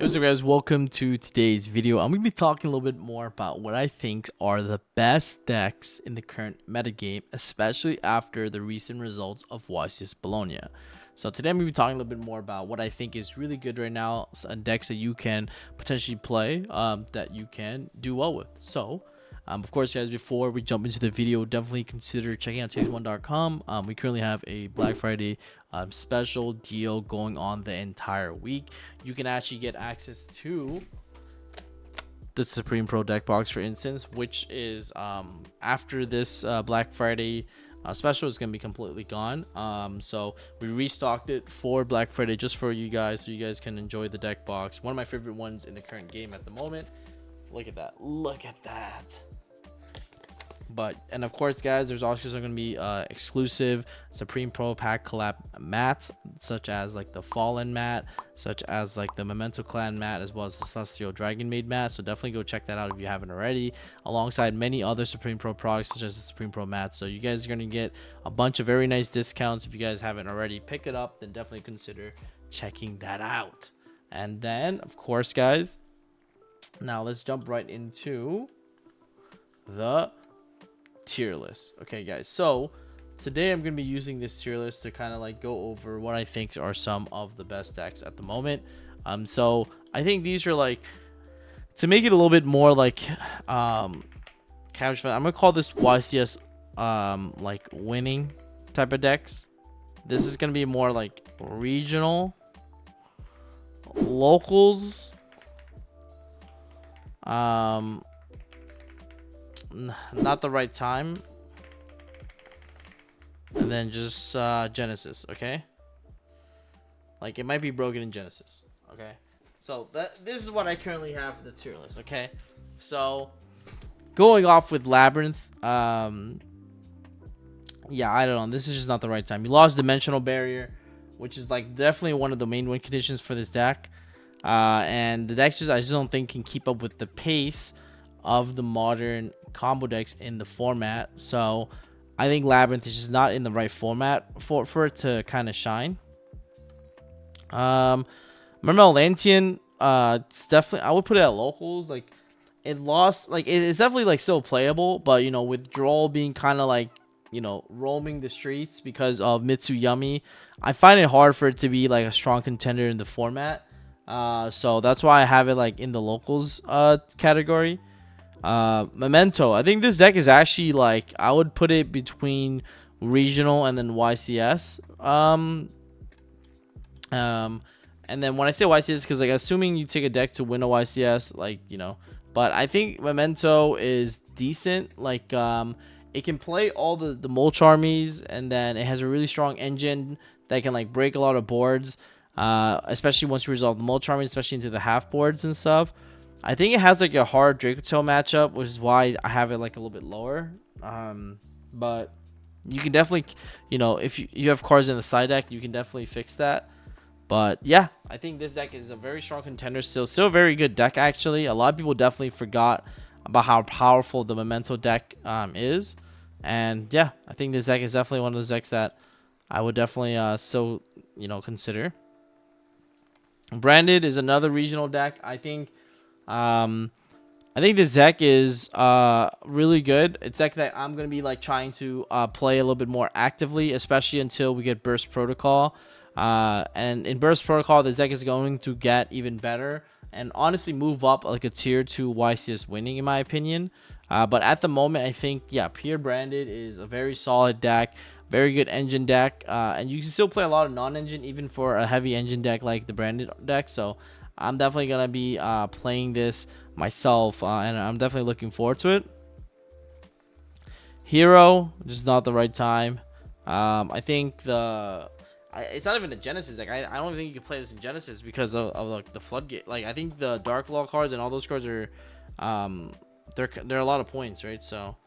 What's up, guys? Welcome to today's video. I'm going to be talking a little bit more about what I think are the best decks in the current metagame, especially after the recent results of YCS Bologna. So today I'm going to be talking a little bit more about what I think is really good right now, decks that you can potentially play, that you can do well with. So of course, guys, before we jump into the video, definitely consider checking out taste1.com. We currently have a Black Friday special deal going on the entire week. You can actually get access to the Supreme Pro deck box, for instance, which is after this Black Friday special is going to be completely gone. So we restocked it for Black Friday just for you guys, so you guys can enjoy the deck box. One of my favorite ones in the current game at the moment. Look at that. Look at that. And of course, guys, there's also going to be exclusive Supreme Pro pack collab mats, such as like the Fallen mat, such as like the Memento Clan mat, as well as the Celestial Dragon Maid mat. So definitely go check that out if you haven't already, alongside many other Supreme Pro products, such as the Supreme Pro mats. So you guys are going to get a bunch of very nice discounts. If you guys haven't already picked it up, then definitely consider checking that out. And then, of course, guys, now let's jump right into the tier list. Okay, guys, so today I'm gonna be using this tier list to kind of like go over what I think are some of the best decks at the moment. So I think these are like, to make it a little bit more like casual, I'm gonna call this YCS like winning type of decks. This is gonna be more like regional, locals, not the right time, and then just Genesis. Okay, like it might be broken in Genesis. Okay, so this is what I currently have for the tier list. Okay, so going off with Labyrinth, yeah, I don't know, this is just not the right time. You lost Dimensional Barrier, which is like definitely one of the main win conditions for this deck, and the deck I just don't think can keep up with the pace of the modern combo decks in the format. So I think Labyrinth is just not in the right format for it to kind of shine. Remember Atlantean, it's definitely, I would put it at locals. Like it lost, like it's definitely like still playable, but you know, with Droll being kind of like, you know, roaming the streets because of Mitsuyami, I find it hard for it to be like a strong contender in the format. So that's why I have it like in the locals category. Memento, I think this deck is actually like, I would put it between regional and then YCS. And then when I say YCS, because like assuming you take a deck to win a YCS, like, you know, but I think Memento is decent. Like it can play all the mulch armies, and then it has a really strong engine that can like break a lot of boards, especially once you resolve the mulch armies, especially into the half boards and stuff. I think it has like a hard Dracotail matchup, which is why I have it like a little bit lower. But you can definitely, you know, if you have cards in the side deck, you can definitely fix that. But yeah, I think this deck is a very strong contender still a very good deck. Actually, a lot of people definitely forgot about how powerful the Memento deck is. And yeah, I think this deck is definitely one of those decks that I would definitely still, you know, consider. Branded is another regional deck. I think this deck is really good. It's a deck that I'm gonna be like trying to play a little bit more actively, especially until we get Burst Protocol. And in Burst Protocol, this deck is going to get even better and honestly move up like a tier to YCS winning, in my opinion. But at the moment, I think, yeah, Pure Branded is a very solid deck, very good engine deck, and you can still play a lot of non-engine even for a heavy engine deck like the Branded deck. So I'm definitely gonna be playing this myself, and I'm definitely looking forward to it. Hero, just not the right time. I think it's not even a Genesis deck. I don't even think you can play this in Genesis because of like the floodgate. Like I think the Dark Law cards and all those cards are they're a lot of points, right? So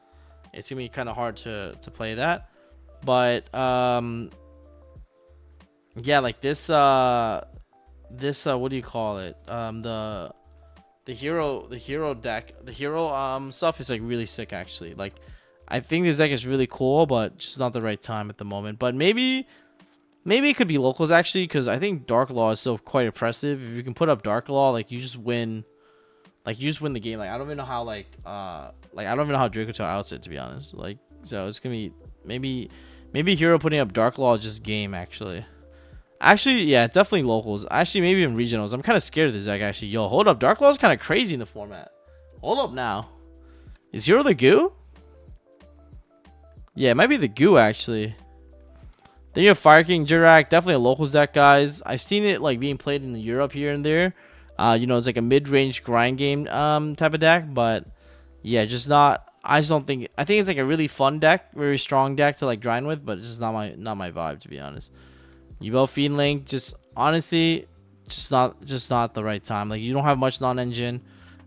it's gonna be kind of hard to play that. But yeah, like this what do you call it, the hero deck, the hero stuff is like really sick actually. Like I think this deck is really cool, but just not the right time at the moment. But maybe Maybe it could be locals actually, because I think Dark Law is still quite impressive. If you can put up Dark Law, like you just win. Like you just win the game. Like I don't even know how like I don't even know how Draco outs it, to be honest. Like so it's gonna be maybe Hero putting up Dark Law just game actually. Actually, yeah, it's definitely locals. Actually, maybe even regionals. I'm kind of scared of this deck actually. Yo, hold up. Dark Law is kind of crazy in the format. Hold up now. Is Hero the goo? Yeah, it might be the goo actually. Then you have Fire King Jirak, definitely a locals deck, guys. I've seen it like being played in Europe here and there. You know, it's like a mid-range grind game type of deck, but yeah, just not. I just don't think. I think it's like a really fun deck, very strong deck to like grind with, but it's just not my vibe, to be honest. Yugioh Fiend Link, just honestly, just not the right time. Like you don't have much non-engine,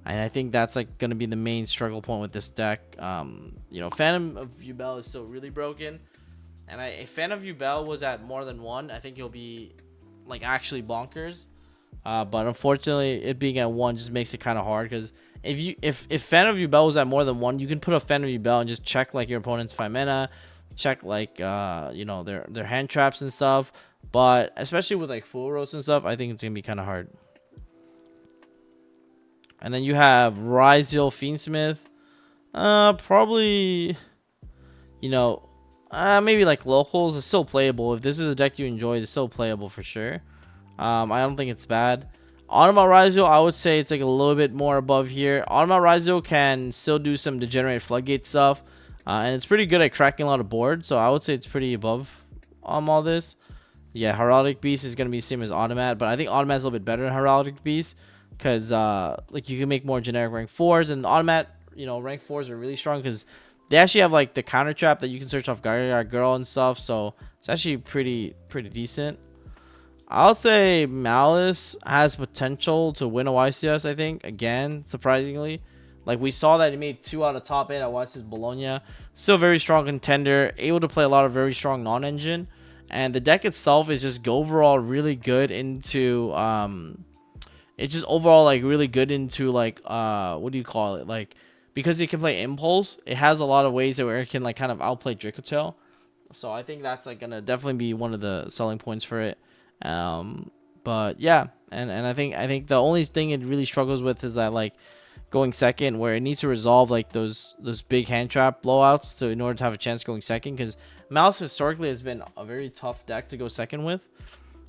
and I think that's like gonna be the main struggle point with this deck. You know, Phantom of Yubel is still really broken, and if Phantom of Yubel was at more than one, I think he'll be like actually bonkers. But unfortunately, it being at one just makes it kind of hard, because if Phantom of Yubel was at more than one, you can put a Phantom of Yubel and just check like your opponent's 5 mana, check like you know, their hand traps and stuff. But especially with like full roast and stuff, I think it's gonna be kind of hard. And then you have Ryzeal Fiendsmith. Probably, you know, maybe like locals. It's still playable. If this is a deck you enjoy, it's still playable for sure. I don't think it's bad. Automat Ryzeal, I would say it's like a little bit more above here. Automat Ryzeal can still do some Degenerate Floodgate stuff, and it's pretty good at cracking a lot of boards, so I would say it's pretty above all this. Yeah, Heraldic Beast is going to be the same as Automat, but I think Automat is a little bit better than Heraldic Beast, because like you can make more generic rank 4s, and Automat, you know, rank 4s are really strong because they actually have like the counter trap that you can search off Gaia Girl and stuff, so it's actually pretty decent. I'll say Malice has potential to win a YCS, I think. Again, surprisingly. Like, we saw that he made 2 out of top 8 at YCS Bologna. Still very strong contender. Able to play a lot of very strong non-engine. And the deck itself is just overall really good into... it's just overall, like, really good into, like, what do you call it? Like, because it can play Impulse, it has a lot of ways where it can, like, kind of outplay Dracotail. So I think that's, like, going to definitely be one of the selling points for it. But yeah, and I think the only thing it really struggles with is that like going second, where it needs to resolve like those big hand trap blowouts to in order to have a chance going second, because Malice historically has been a very tough deck to go second with.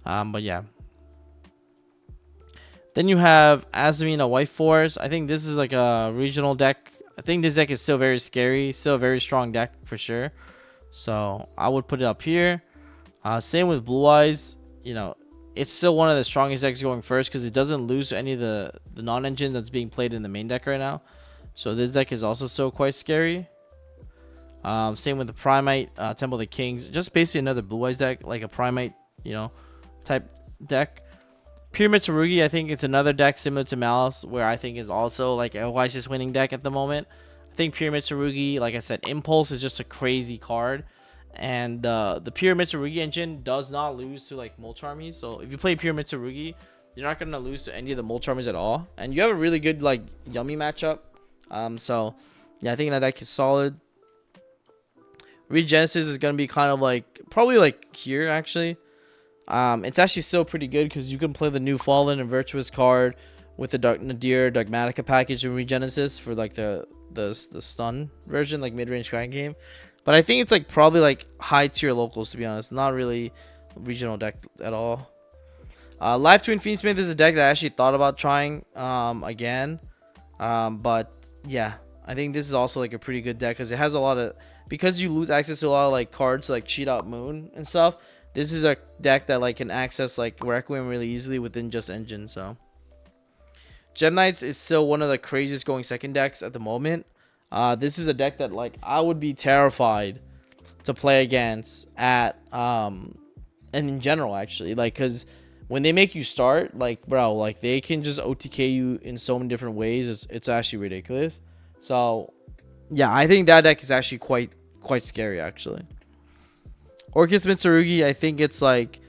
But yeah. Then you have Azamina White Force. I think this is like a regional deck. I think this deck is still very scary, still a very strong deck for sure. So I would put it up here. Same with Blue Eyes. You know, it's still one of the strongest decks going first, because it doesn't lose any of the non-engine that's being played in the main deck right now. So this deck is also still quite scary. Same with the Primite, Temple of the Kings. Just basically another Blue Eyes deck, like a Primite, you know, type deck. Pyramid Tsurugi, I think it's another deck similar to Malice, where I think is also like a YCS winning deck at the moment. I think Pyramid Tsurugi, like I said, Impulse is just a crazy card. And the Pyramid Tsurugi engine does not lose to like Mulch armies. So if you play Pyramid Tsurugi, you're not gonna lose to any of the Mulch armies at all. And you have a really good like yummy matchup. So yeah, I think that deck is solid. Regenesis is gonna be kind of like probably like here actually. It's actually still pretty good because you can play the New Fallen and Virtuous card with the Dark Nadir Dogmatica package in Regenesis for like the stun version, like mid-range grind game. But I think it's like probably like high tier locals, to be honest. Not really regional deck at all. Live Twin Fiendsmith is a deck that I actually thought about trying again. But yeah, I think this is also like a pretty good deck because it has a lot of, because you lose access to a lot of like cards like Cheat Out Moon and stuff. This is a deck that like can access like Requiem really easily within just engine. So Gem Knights is still one of the craziest going second decks at the moment. This is a deck that like I would be terrified to play against at and in general actually, like, because when they make you start, like, bro, like they can just OTK you in so many different ways. It's actually ridiculous. So yeah, I think that deck is actually quite scary actually. Orchis Mitsurugi, I think it's like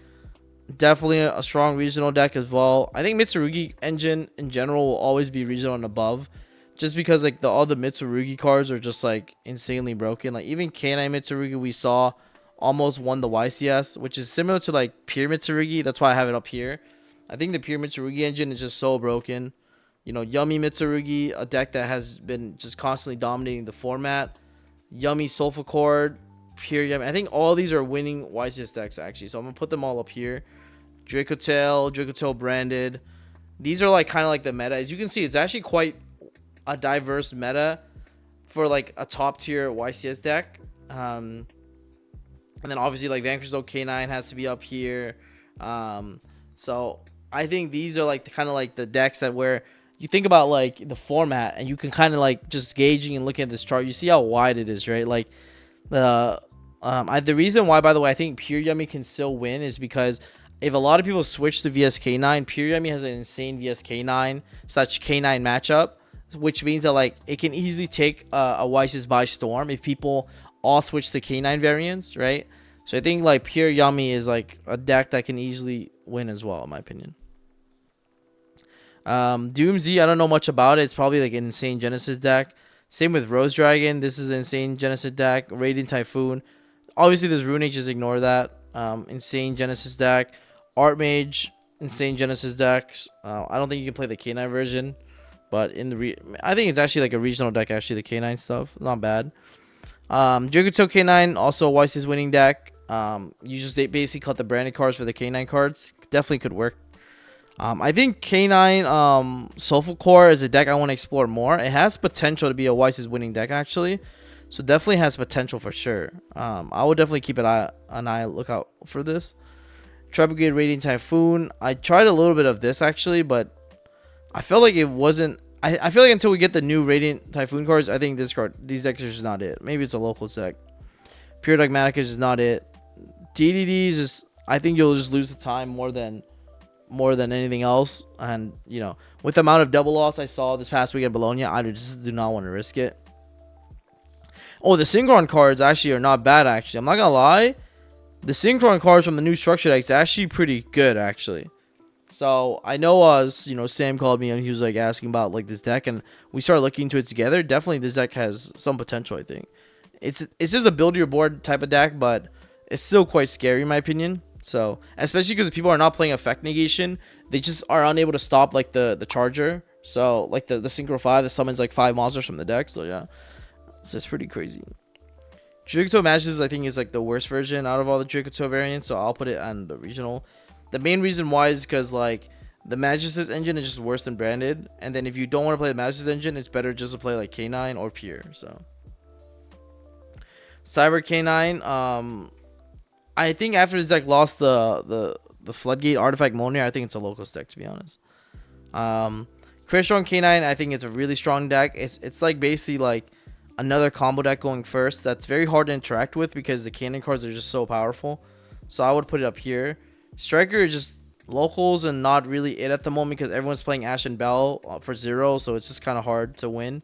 definitely a strong regional deck as well. I think Mitsurugi engine in general will always be regional and above, just because like all the Mitsurugi cards are just like insanely broken. Like even K9 Mitsurugi we saw almost won the YCS, which is similar to like Pure Mitsurugi. That's why I have it up here. I think the Pure Mitsurugi engine is just so broken. You know, Yummy Mitsurugi, a deck that has been just constantly dominating the format. Yummy Sulfur Cord, Pure Yummy. I think all these are winning YCS decks actually. So I'm gonna put them all up here. Draco Tail branded. These are like kind of like the meta. As you can see, it's actually quite a diverse meta for like a top tier YCS deck. And then obviously like Vanquish Zone K9 has to be up here. So I think these are like the kind of like the decks that where you think about like the format and you can kind of like just gauging and looking at this chart. You see how wide it is, right? Like the reason why, by the way, I think Pure Yummy can still win is because if a lot of people switch to VSK9, Pure Yummy has an insane VSK9 such K9 matchup, which means that like it can easily take a YCS by storm if people all switch to K9 variants, right? So I think like Pure Yummy is like a deck that can easily win as well, in my opinion. Doom Z, I don't know much about it. It's probably like an insane Genesis deck. Same with Rose Dragon. This is an insane Genesis deck. Radiant Typhoon. Obviously, there's Rune Age. Just ignore that. Insane Genesis deck. Art Mage. Insane Genesis decks. I don't think you can play the K9 version, but in the I think it's actually like a regional deck. Actually, the K9 stuff, not bad. Yugioh K9 also a YCS winning deck. You just basically cut the branded cards for the K9 cards. Definitely could work. I think K9 Soulful Core is a deck I want to explore more. It has potential to be a YCS winning deck actually, so definitely has potential for sure. I would definitely keep an eye lookout for this. Tribrigade Radiant Typhoon. I tried a little bit of this actually, but I felt like it wasn't. I feel like until we get the new Radiant Typhoon cards, I think these decks are just not it. Maybe it's a local deck. Pure Dogmatic is just not it. DDDs is. I think you'll just lose the time more than anything else. And you know, with the amount of double loss I saw this past week at Bologna, I just do not want to risk it. Oh, the Synchron cards actually are not bad actually. I'm not gonna lie, the Synchron cards from the new structure deck is actually pretty good actually. So I know you know, Sam called me and he was like asking about like this deck, and we started looking into it together. Definitely this deck has some potential. I think it's just a build your board type of deck, but it's still quite scary in my opinion. So especially because people are not playing effect negation, they just are unable to stop like the charger. So like the Synchro 5 that summons like 5 monsters from the deck. So yeah, so it's pretty crazy. Yugioh Matches I think is like the worst version out of all the Yugioh variants, so I'll put it on the regional. The main reason why is because like the Magis's engine is just worse than branded, and then if you don't want to play the Magis's engine, it's better just to play like K9 or Pure. So Cyber K9, I think after this deck lost the Floodgate Artifact Mjolnir, I think it's a locals deck to be honest. Crystron K9, I think it's a really strong deck. It's like basically like another combo deck going first that's very hard to interact with because the cannon cards are just so powerful. So I would put it up here. Striker is just locals and not really it at the moment because everyone's playing Ash and Bell for 0, so it's just kind of hard to win.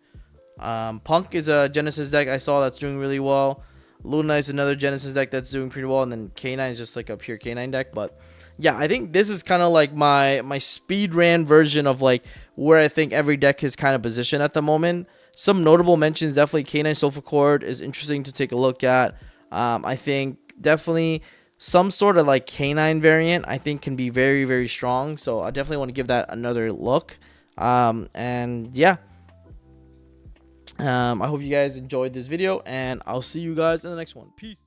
Punk is a Genesis deck I saw that's doing really well. Luna is another Genesis deck that's doing pretty well, and then K9 is just like a pure K9 deck. But yeah, I think this is kind of like my speed ran version of like where I think every deck is kind of positioned at the moment. Some notable mentions, definitely K9 Soulful Cord is interesting to take a look at. I think definitely some sort of like K9 variant I think can be very, very strong. So I definitely want to give that another look. And yeah. I hope you guys enjoyed this video, and I'll see you guys in the next one. Peace.